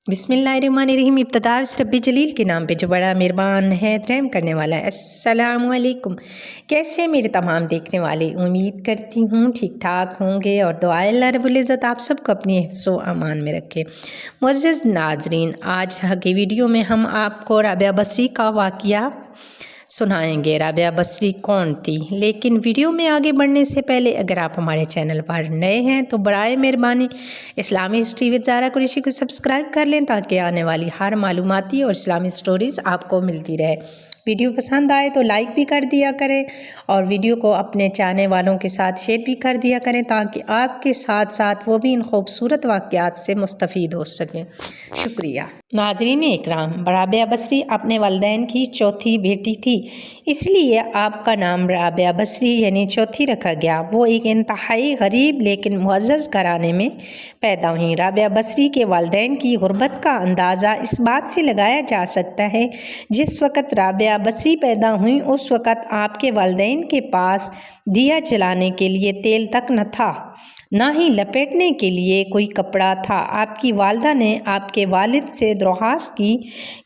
बिस्मिल्लाहिर्रहमानिर्रहीम। इब्तिदा रब्बी जलील के नाम पे जो बड़ा मेहरबान है, रहम करने वाला है। अस्सलामु अलैकुम। कैसे मेरे तमाम देखने वाले, उम्मीद करती हूँ ठीक ठाक होंगे और दुआ अल्लाह रब्बुल इज़्ज़त आप सबको अपनी हिफ्ज़ व अमान में रखे। मुअज़्ज़ज़ नाज़रीन, आज की वीडियो में हम आपको राबिया बसरी का वाक़या सुनाएंगे। राबिया बसरी कौन थी? लेकिन वीडियो में आगे बढ़ने से पहले अगर आप हमारे चैनल पर नए हैं तो बराए मेहरबानी इस्लामी हिस्ट्री विद ज़ारा कुरैशी को सब्सक्राइब कर लें ताकि आने वाली हर मालूमाती और इस्लामी स्टोरीज़ आपको मिलती रहे। वीडियो पसंद आए तो लाइक भी कर दिया करें और वीडियो को अपने चाहने वालों के साथ शेयर भी कर दिया करें ताकि आपके साथ साथ वो भी इन खूबसूरत वाक़यात से मुस्तफ़ीद हो सकें। शुक्रिया। नाज़रीन इकराम, राबिया बसरी अपने वालिदैन की चौथी बेटी थी, इसलिए आपका नाम राबिया बसरी यानी चौथी रखा गया। वो एक इंतहाई गरीब लेकिन मुअज़्ज़ज़ घराने में पैदा हुई। राबिया बसरी के वालिदैन की गुर्बत का अंदाज़ा इस बात से लगाया जा सकता है, जिस वक़्त राबिया बसरी पैदा हुई उस वक़्त आपके वालिदैन के पास दिया जलाने के लिए तेल तक न था, ना ही लपेटने के लिए कोई कपड़ा था। आपकी वालिदा ने आपके वालिद से दरख्वास्त की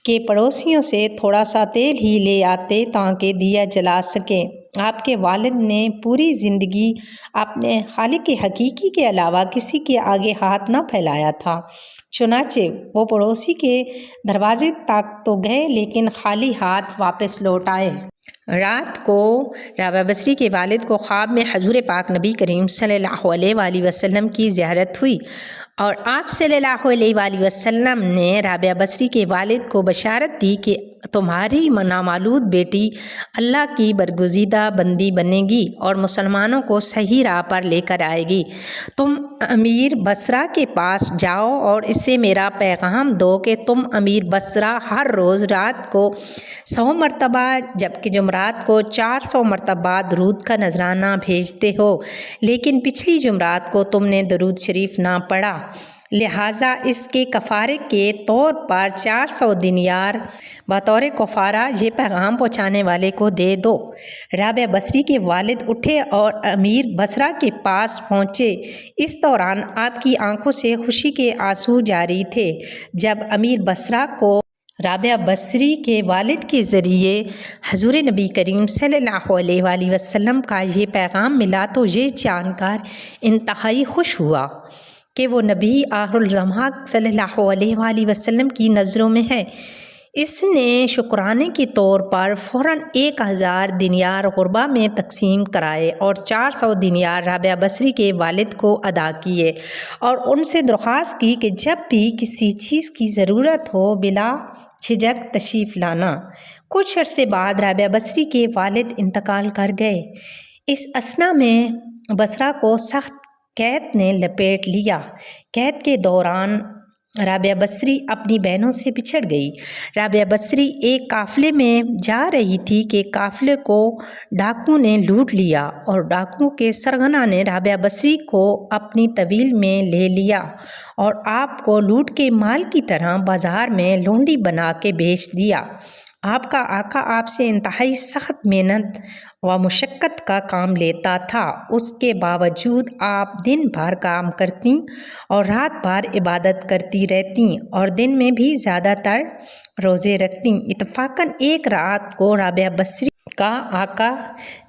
कि पड़ोसियों से थोड़ा सा तेल ही ले आते ताकि दिया जला सकें। आपके वालिद ने पूरी ज़िंदगी अपने खालिक हकीकी के अलावा किसी के आगे हाथ न फैलाया था। चुनाचे वो पड़ोसी के दरवाजे तक तो गए लेकिन खाली हाथ वापस लौट आए। रात को राबिया बसरी के वालिद को ख्वाब में हजूर पाक नबी करीम सल्लल्लाहु अलैहि वसल्लम की ज़ियारत हुई और आप सल्लल्लाहु अलैहि वसल्लम ने राबिया बसरी के वालिद को बशारत दी कि तुम्हारी नामालूद बेटी अल्लाह की बरगुज़ीदा बंदी बनेगी और मुसलमानों को सही राह पर लेकर आएगी। तुम अमीर बसरा के पास जाओ और इससे मेरा पैगाम दो कि तुम अमीर बसरा हर रोज़ रात को 100 मरतबा जबकि जुमरात को 400 मरतबा दरूद का नजराना भेजते हो, लेकिन पिछली जुमरात को तुमने दरूद शरीफ ना पढ़ा, लिहाजा इसके कफ़ारे के तौर पर 400 दिनार बतौर कफ़ारा ये पैगाम पहुँचाने वाले को दे दो। राबिया बसरी के वालिद उठे और अमीर बसरा के पास पहुँचे। इस दौरान आपकी आंखों से खुशी के आंसू जारी थे। जब अमीर बसरा को राबिया बसरी के वालिद के ज़रिए हजूर नबी करीम सल्लल्लाहु अलैहि वसल्लम का ये पैगाम मिला तो ये जानकर इंतहाई खुश हुआ कि वो नबी आखिरुल ज़मां सल्लल्लाहु अलैहि वसल्लम की नज़रों में है। इसने शुक्राने के तौर पर फ़ौरन 1000 दिनार गुरबा में तकसीम कराए और 400 दिनार राबिया बसरी के वालिद को अदा किए और उनसे दरख्वास्त की कि जब भी किसी चीज़ की ज़रूरत हो बिला झिझक तशरीफ़ लाना। कुछ अरसे बाद राबिया बसरी के वालिद इंतकाल कर गए। इस असना में बसरा को सख्त कैद ने लपेट लिया। कैद के दौरान राबिया बसरी अपनी बहनों से बिछड़ गई। राबिया बसरी एक काफ़िले में जा रही थी कि काफ़िले को डाकू ने लूट लिया और डाकुओं के सरगना ने राबिया बसरी को अपनी तवील में ले लिया और आपको लूट के माल की तरह बाज़ार में लोंडी बना के बेच दिया। आपका आका आपसे इंतहाई सख्त मेहनत व मुशक्क़त का काम लेता था। उसके बावजूद आप दिन भर काम करती और रात भर इबादत करती रहती और दिन में भी ज़्यादातर रोज़े रखती। इत्तफ़ाक़न एक रात को राबिया बसरी का आका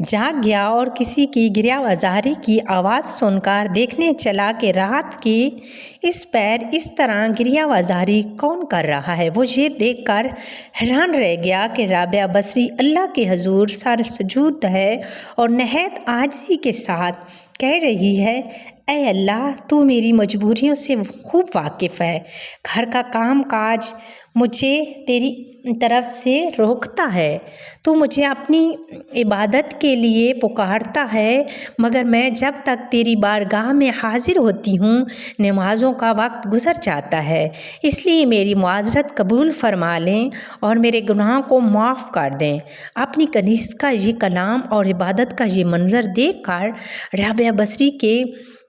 जाग गया और किसी की गिरियावाज़ारी की आवाज़ सुनकर देखने चला कि रात के इस पैर इस तरह गिरियावाज़ारी कौन कर रहा है। वो ये देखकर हैरान रह गया कि राबिया बसरी अल्लाह के हजूर सर सजूद है और नहायत आजिज़ी के साथ कह रही है, ऐ अल्लाह, तू मेरी मजबूरियों से खूब वाकिफ़ है। घर का काम काज मुझे तेरी तरफ से रोकता है। तू मुझे अपनी इबादत के लिए पुकारता है, मगर मैं जब तक तेरी बारगाह में हाजिर होती हूँ नमाज़ों का वक्त गुज़र जाता है। इसलिए मेरी मुआज़रत कबूल फरमा लें और मेरे गुनाहों को माफ़ कर दें। अपनी कनीज़ का ये कलाम और इबादत का ये मंज़र देख कर राबिया बसरी के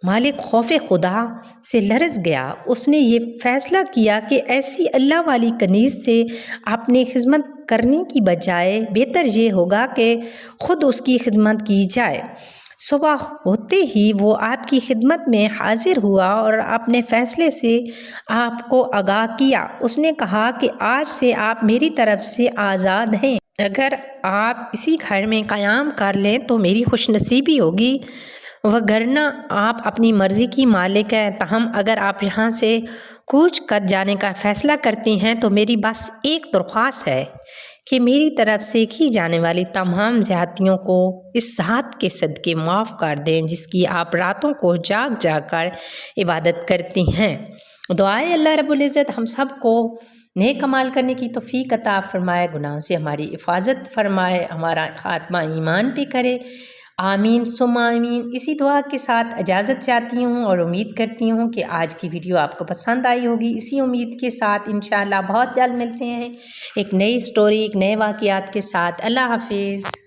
मालिक खौफ़े खुदा से लरज़ गया। उसने ये फ़ैसला किया कि ऐसी अल्लाह वाली कनीज़ से अपनी खिदमत करने की बजाय बेहतर ये होगा कि ख़ुद उसकी खिदमत की जाए। صبح ہوتے ہی وہ آپ کی خدمت میں حاضر ہوا اور اپنے فیصلے سے آپ کو آگاہ کیا۔ اس نے کہا کہ آج سے آپ میری طرف سے آزاد ہیں۔ اگر آپ اسی گھر میں قیام کر لیں تو میری خوش نصیبی ہوگی، وگرنہ آپ اپنی مرضی کی مالک ہیں۔ تاہم اگر آپ یہاں سے کوچ کر جانے کا فیصلہ کرتے ہیں تو میری بس ایک درخواست ہے کہ میری طرف سے کی جانے والی تمام زیادتیوں کو اس ذات کے صدقے معاف کر دیں جس کی آپ راتوں کو جاگ جاگ کر عبادت کرتے ہیں۔ دعائے اللہ رب العزت ہم سب کو نیک عمل کرنے کی توفیق عطا فرمائے، گناہوں سے ہماری حفاظت فرمائے، ہمارا خاتمہ ایمان پہ کرے، آمین ثم آمین۔ اسی دعا کے ساتھ اجازت چاہتی ہوں اور امید کرتی ہوں کہ آج کی ویڈیو آپ کو پسند آئی ہوگی۔ اسی امید کے ساتھ انشاءاللہ بہت جلد ملتے ہیں ایک نئی سٹوری، ایک نئے واقعات کے ساتھ۔ اللہ حافظ۔